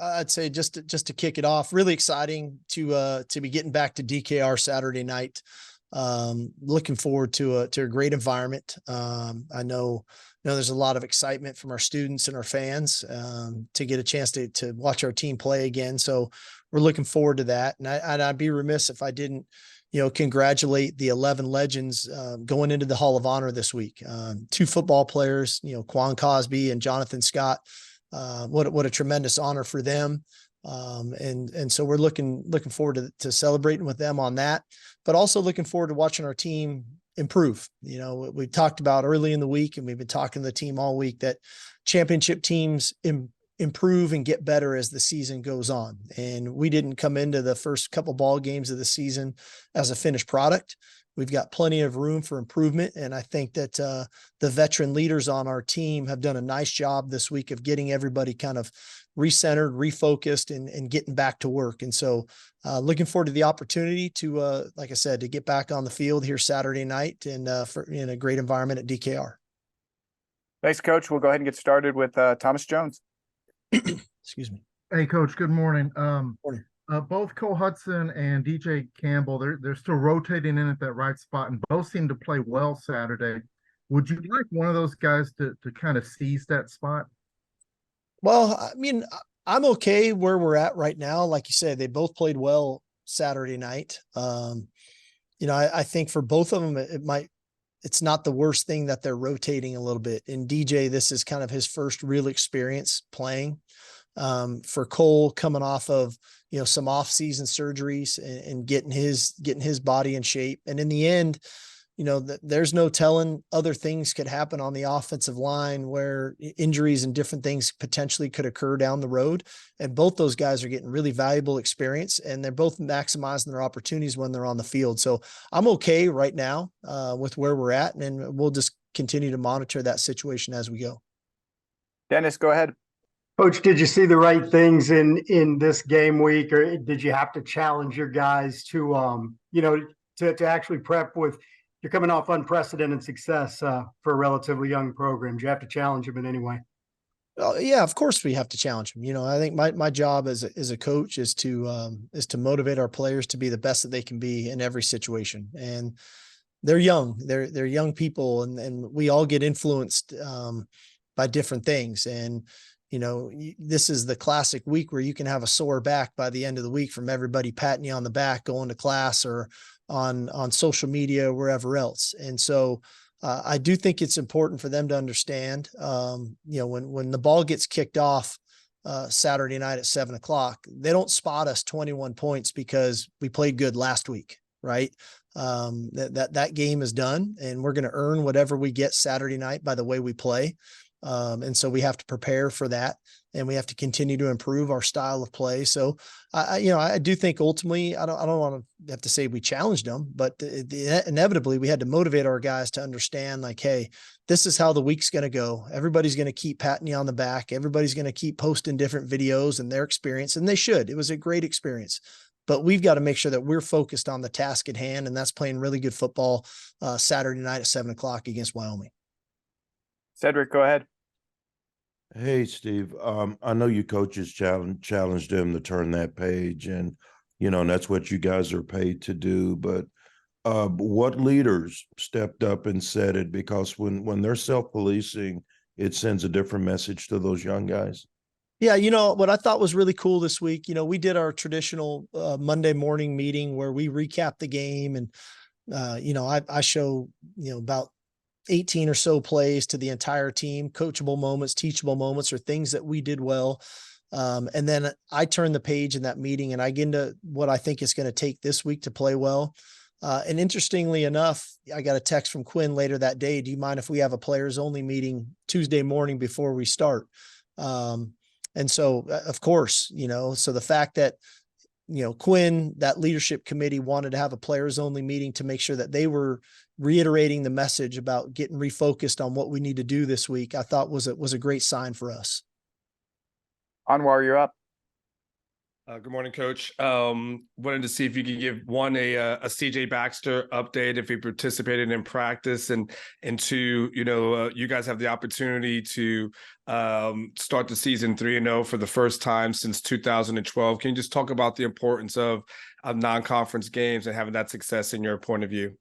I'd say just to kick it off, really exciting to be getting back to DKR Saturday night. Looking forward to a great environment. I know there's a lot of excitement from our students and our fans to get a chance to watch our team play again. So we're looking forward to that. And I'd be remiss if I didn't, congratulate the 11 legends going into the Hall of Honor this week. Two football players, Quan Cosby and Jonathan Scott. What a tremendous honor for them. And so we're looking forward to celebrating with them on that, but also looking forward to watching our team improve. We talked about early in the week, and we've been talking to the team all week, that championship teams improve and get better as the season goes on. And we didn't come into the first couple ball games of the season as a finished product. We've got plenty of room for improvement. And I think that the veteran leaders on our team have done a nice job this week of getting everybody kind of recentered, refocused, and getting back to work. And so looking forward to the opportunity to, like I said, to get back on the field here Saturday night and in a great environment at DKR. Thanks, Coach. We'll go ahead and get started with Thomas Jones. Excuse me. Hey, Coach. Good morning. Morning. Both Cole Hudson and DJ Campbell, they're still rotating in at that right spot, and both seem to play well Saturday. Would you like one of those guys to kind of seize that spot? Well, I mean, I'm okay where we're at right now. Like you said, they both played well Saturday night. I think for both of them, it's not the worst thing that they're rotating a little bit. In DJ, this is kind of his first real experience playing. For Cole, coming off of, some off-season surgeries and getting his body in shape. And in the end, there's no telling, other things could happen on the offensive line where injuries and different things potentially could occur down the road. And both those guys are getting really valuable experience, and they're both maximizing their opportunities when they're on the field. So I'm okay right now with where we're at, and we'll just continue to monitor that situation as we go. Dennis, go ahead. Coach, did you see the right things in this game week, or did you have to challenge your guys to actually prep with? You're coming off unprecedented success for a relatively young program. Do you have to challenge them in any way? Yeah, of course we have to challenge them. I think my job as a coach is to motivate our players to be the best that they can be in every situation. And they're young, they're young people, and we all get influenced by different things. And this is the classic week where you can have a sore back by the end of the week from everybody patting you on the back, going to class or on social media, or wherever else. And so I do think it's important for them to understand, when the ball gets kicked off Saturday night at 7:00, they don't spot us 21 points because we played good last week, right? That game is done, and we're going to earn whatever we get Saturday night by the way we play. And so we have to prepare for that, and we have to continue to improve our style of play. So I do think ultimately, I don't want to have to say we challenged them, but inevitably we had to motivate our guys to understand, like, hey, this is how the week's going to go. Everybody's going to keep patting you on the back. Everybody's going to keep posting different videos and their experience, and they should. It was a great experience, but we've got to make sure that we're focused on the task at hand, and that's playing really good football Saturday night at 7:00 against Wyoming. Cedric, go ahead. Hey, Steve. I know you coaches challenged him to turn that page, and and that's what you guys are paid to do. But what leaders stepped up and said it? Because when they're self-policing, it sends a different message to those young guys. Yeah, what I thought was really cool this week, we did our traditional Monday morning meeting where we recap the game, and I show about 18 or so plays to the entire team, coachable moments, teachable moments, or things that we did well. And then I turn the page in that meeting, and I get into what I think it's going to take this week to play well. And interestingly enough, I got a text from Quinn later that day. Do you mind if we have a players only meeting Tuesday morning before we start? And so of course, so the fact that, Quinn, that leadership committee, wanted to have a players only meeting to make sure that they were reiterating the message about getting refocused on what we need to do this week, I thought was a great sign for us. Anwar, you're up. Good morning, Coach. Wanted to see if you could give one a CJ Baxter update if he participated in practice, and two, you guys have the opportunity to start the season 3-0 for the first time since 2012. Can you just talk about the importance of non-conference games and having that success in your point of view?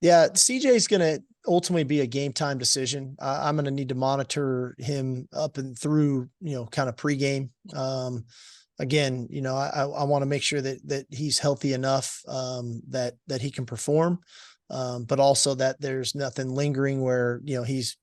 Yeah, CJ is going to ultimately be a game time decision. I'm going to need to monitor him up and through, kind of pregame. Again, I want to make sure that he's healthy enough that he can perform, but also that there's nothing lingering where he's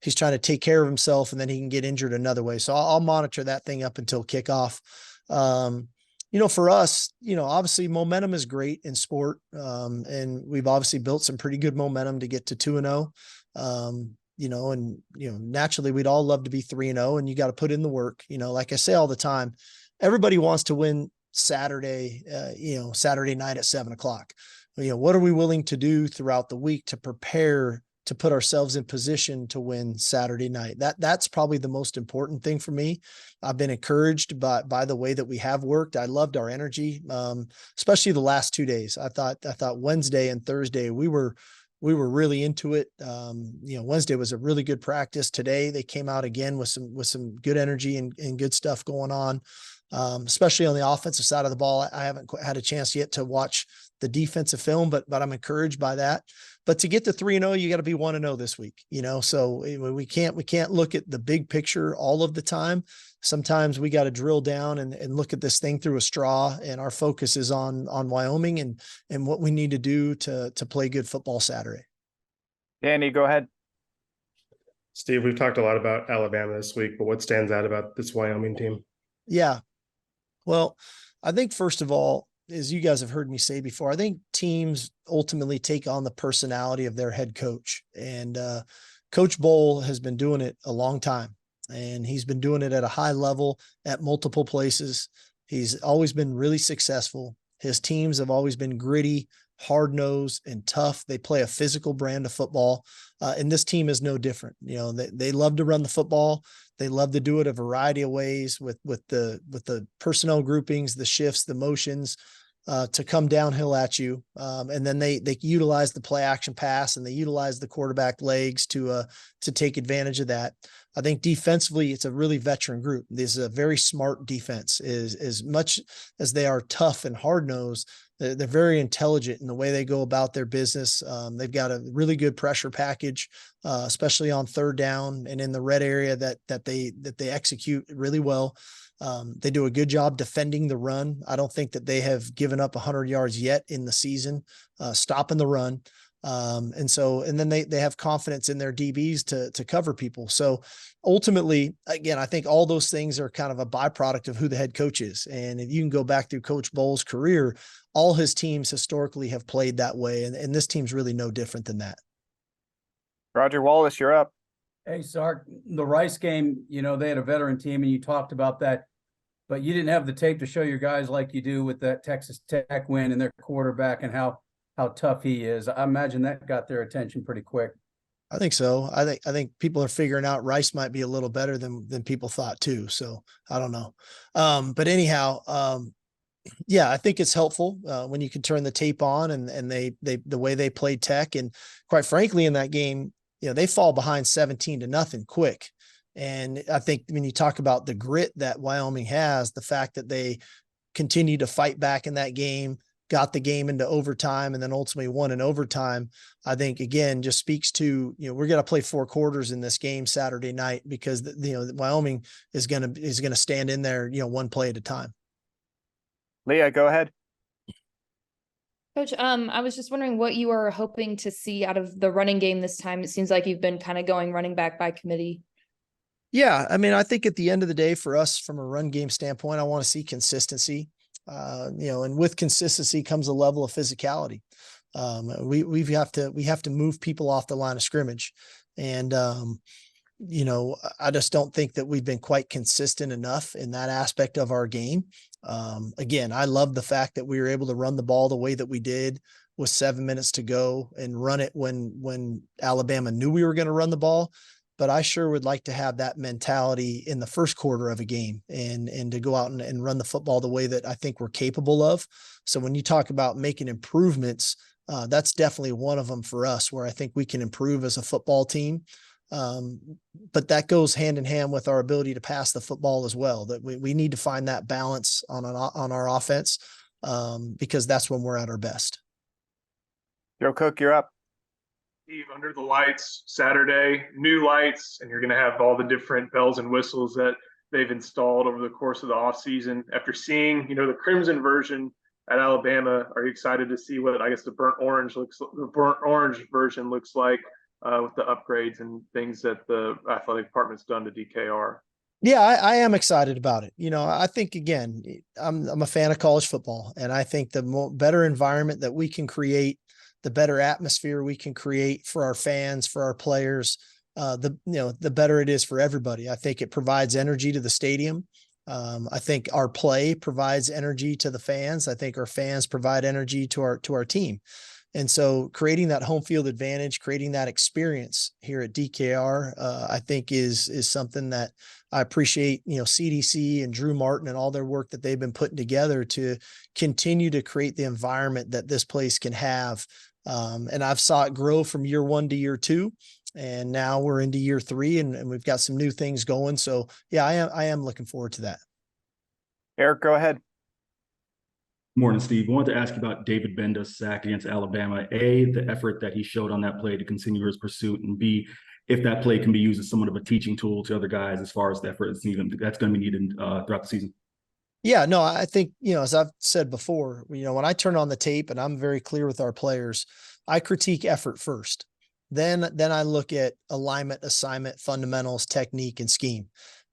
trying to take care of himself and then he can get injured another way. So I'll monitor that thing up until kickoff. For us, obviously momentum is great in sport, and we've obviously built some pretty good momentum to get to 2-0. Naturally we'd all love to be 3-0, and you got to put in the work. Like I say all the time, everybody wants to win Saturday, Saturday night at 7:00. What are we willing to do throughout the week to prepare to put ourselves in position to win Saturday night? That's probably the most important thing for me. I've been encouraged by the way that we have worked. I loved our energy, especially the last 2 days. I thought Wednesday and Thursday we were really into it. Wednesday was a really good practice. Today they came out again with some good energy and good stuff going on. Especially on the offensive side of the ball. I haven't had a chance yet to watch the defensive film, but I'm encouraged by that. But to get to 3-0, you got to be 1-0 this week, so we can't look at the big picture all of the time. Sometimes we got to drill down and look at this thing through a straw, and our focus is on Wyoming and what we need to do to play good football Saturday. Danny, go ahead. Steve, we've talked a lot about Alabama this week, but what stands out about this Wyoming team? Yeah. Well, I think first of all, as you guys have heard me say before, I think teams ultimately take on the personality of their head coach. And Coach Bowl has been doing it a long time, and he's been doing it at a high level at multiple places. He's always been really successful. His teams have always been gritty, hard-nosed, and tough. They play a physical brand of football, and this team is no different. They love to run the football. They love to do it a variety of ways with the personnel groupings, the shifts, the motions, to come downhill at you. And then they utilize the play action pass, and they utilize the quarterback legs to take advantage of that. I think defensively, it's a really veteran group. This is a very smart defense. As much as they are tough and hard-nosed, they're very intelligent in the way they go about their business. They've got a really good pressure package, especially on third down and in the red area that they execute really well. They do a good job defending the run. I don't think that they have given up 100 yards yet in the season, stopping the run. And then they have confidence in their DBs to cover people. So ultimately, again, I think all those things are kind of a byproduct of who the head coach is. And if you can go back through Coach Bowles' career, all his teams historically have played that way. And this team's really no different than that. Roger Wallace, you're up. Hey, Sark, the Rice game, they had a veteran team, and you talked about that, but you didn't have the tape to show your guys like you do with that Texas Tech win and their quarterback and how tough he is. I imagine that got their attention pretty quick. I think so. I think people are figuring out Rice might be a little better than people thought too. So I don't know. But anyhow, yeah, I think it's helpful when you can turn the tape on and they the way they played Tech, and quite frankly in that game, they fall behind 17-0 quick. And I think when you talk about the grit that Wyoming has, the fact that they continue to fight back in that game, got the game into overtime, and then ultimately won in overtime, I think again just speaks to, we're going to play 4 quarters in this game Saturday night because Wyoming is going to stand in there, one play at a time. Leah, go ahead. Coach, I was just wondering what you are hoping to see out of the running game this time. It seems like you've been kind of going running back by committee. Yeah. I mean, I think at the end of the day for us from a run game standpoint, I want to see consistency, and with consistency comes a level of physicality. We have to move people off the line of scrimmage. And, I just don't think that we've been quite consistent enough in that aspect of our game. Again, I love the fact that we were able to run the ball the way that we did with 7 minutes to go and run it when Alabama knew we were going to run the ball. but I sure would like to have that mentality in the first quarter of a game and to go out and run the football the way that I think we're capable of. So when you talk about making improvements, that's definitely one of them for us, where I think we can improve as a football team. But that goes hand in hand with our ability to pass the football as well, that we need to find that balance on our offense, because that's when we're at our best. Joe Cook, you're up. Steve, under the lights Saturday, new lights, and you're going to have all the different bells and whistles that they've installed over the course of the offseason. After seeing, the crimson version at Alabama, are you excited to see what I guess the burnt orange version looks like with the upgrades and things that the athletic department's done to DKR? Yeah, I am excited about it. I think, again, I'm a fan of college football, and I think the better environment that we can create, the better atmosphere we can create for our fans, for our players, the better it is for everybody. I think it provides energy to the stadium. I think our play provides energy to the fans. I think our fans provide energy to our team. And so creating that home field advantage, creating that experience here at DKR, I think is something that I appreciate, CDC and Drew Martin and all their work that they've been putting together to continue to create the environment that this place can have. And I've saw it grow from year 1 to year 2, and now we're into year 3, and we've got some new things going. So yeah, I am looking forward to that. Eric, go ahead. Morning, Steve. I wanted to ask you about David Benda's sack against Alabama. A, the effort that he showed on that play to continue his pursuit, and B, if that play can be used as somewhat of a teaching tool to other guys as far as the effort that's going to be needed throughout the season. Yeah, no, I think, as I've said before, when I turn on the tape and I'm very clear with our players, I critique effort first. Then I look at alignment, assignment, fundamentals, technique, and scheme.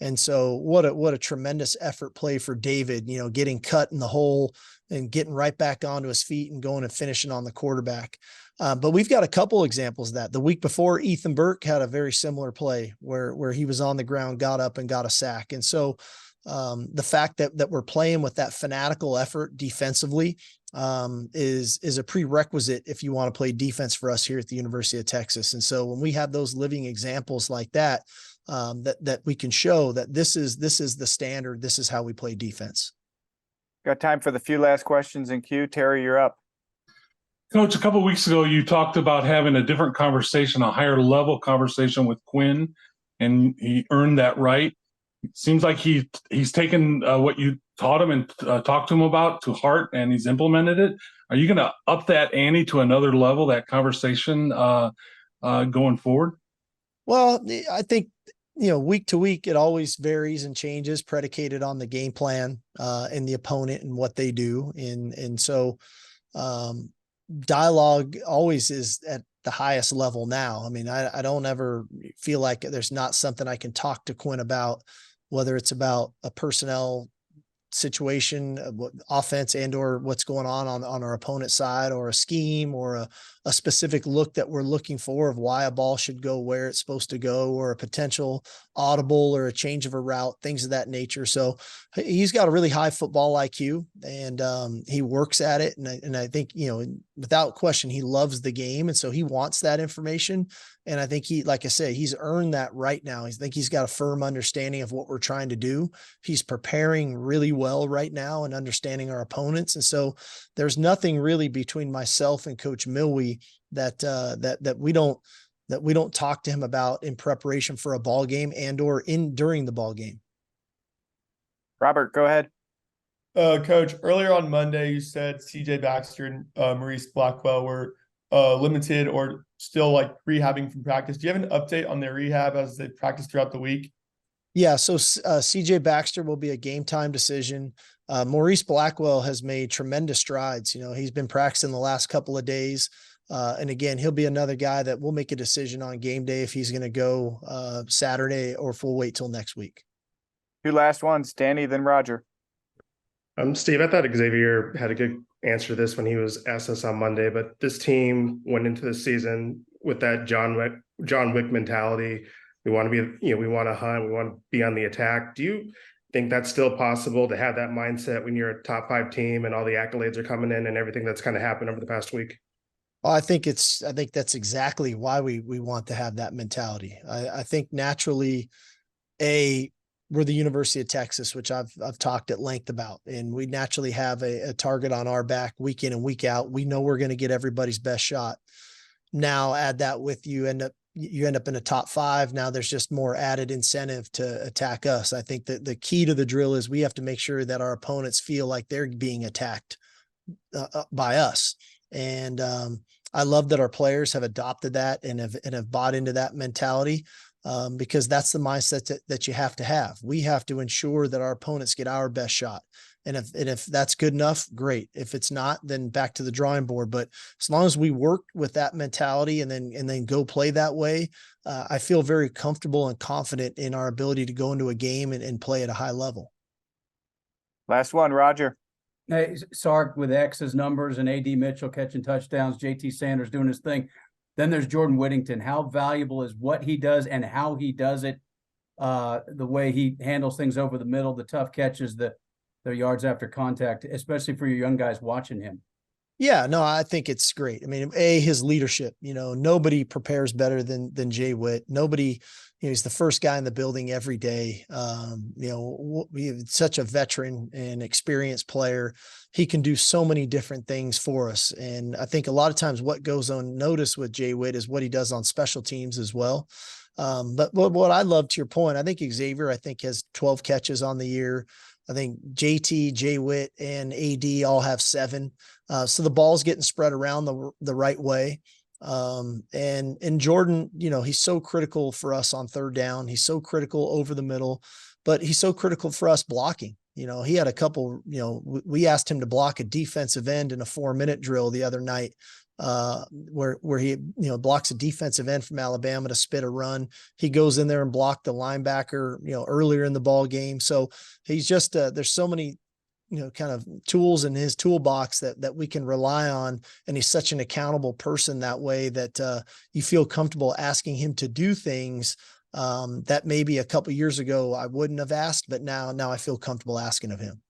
And so what a tremendous effort play for David, getting cut in the hole and getting right back onto his feet and going and finishing on the quarterback. But we've got a couple examples of that. The week before, Ethan Burke had a very similar play where he was on the ground, got up and got a sack. And so the fact that we're playing with that fanatical effort defensively is a prerequisite if you want to play defense for us here at the University of Texas. And so when we have those living examples like that, that we can show that this is the standard, this is how we play defense. Got time for the few last questions in queue. Terry, you're up. Coach, a couple of weeks ago, you talked about having a different conversation, a higher level conversation with Quinn, and he earned that right. It seems like he's taken what you taught him and talked to him about to heart, and he's implemented it. Are you going to up that ante to another level, that conversation going forward? Well, I think, week to week, it always varies and changes, predicated on the game plan and the opponent and what they do. And so dialogue always is at the highest level now. I mean, I don't ever feel like there's not something I can talk to Quinn about, whether it's about a personnel situation, offense and or what's going on our opponent's side, or a scheme, or a specific look that we're looking for of why a ball should go where it's supposed to go, or a potential audible or a change of a route, things of that nature. So he's got a really high football IQ, and he works at it. And I think, without question, he loves the game. And so he wants that information. And I think like I say, he's earned that right now. I think he's got a firm understanding of what we're trying to do. He's preparing really well right now and understanding our opponents. And so there's nothing really between myself and Coach Milwee that we don't talk to him about in preparation for a ball game and or during the ball game. Robert, go ahead. Coach, earlier on Monday, you said CJ Baxter and Maurice Blackwell were limited or still rehabbing from practice. Do you have an update on their rehab as they practice throughout the week? Yeah. So CJ Baxter will be a game time decision. Maurice Blackwell has made tremendous strides. He's been practicing the last couple of days. And again, he'll be another guy that we'll make a decision on game day if he's going to go Saturday or if we'll wait till next week. Two last ones, Danny, then Roger. Steve, I thought Xavier had a good answer to this when he was asked us on Monday, but this team went into the season with that John Wick mentality. We want to be, we want to hunt, we want to be on the attack. Do you think that's still possible to have that mindset when you're a top 5 team and all the accolades are coming in and everything that's kind of happened over the past week? Well, I think that's exactly why we want to have that mentality. I think naturally, we're the University of Texas, which I've talked at length about, and we naturally have a target on our back week in and week out. We know we're going to get everybody's best shot. Now add that with you end up in a top 5. Now there's just more added incentive to attack us. I think that the key to the drill is we have to make sure that our opponents feel like they're being attacked by us. And I love that our players have adopted that and have bought into that mentality, because that's the mindset that you have to have. We have to ensure that our opponents get our best shot. And if that's good enough, great. If it's not, then back to the drawing board. But as long as we work with that mentality and then go play that way, I feel very comfortable and confident in our ability to go into a game and play at a high level. Last one, Roger. Hey, Sark with X's numbers and AD Mitchell catching touchdowns, JT Sanders doing his thing. Then there's Jordan Whittington. How valuable is what he does and how he does it? The way he handles things over the middle, the tough catches, the yards after contact, especially for your young guys watching him. Yeah, no, I think it's great. I mean, his leadership, nobody prepares better than Jay Witt. Nobody, he's the first guy in the building every day. He's such a veteran and experienced player. He can do so many different things for us. And I think a lot of times what goes unnoticed with Jay Witt is what he does on special teams as well. But what I love, to your point, I think Xavier, has 12 catches on the year. I think JT, Jay Witt, and AD all have 7. So the ball's getting spread around the right way. And Jordan, he's so critical for us on third down. He's so critical over the middle, but he's so critical for us blocking. He had a couple, we asked him to block a defensive end in a 4-minute drill the other night, where he, blocks a defensive end from Alabama to spit a run. He goes in there and blocked the linebacker, earlier in the ball game. So he's just, there's so many, kind of tools in his toolbox that we can rely on. And he's such an accountable person that way that you feel comfortable asking him to do things that maybe a couple of years ago I wouldn't have asked, but now I feel comfortable asking of him.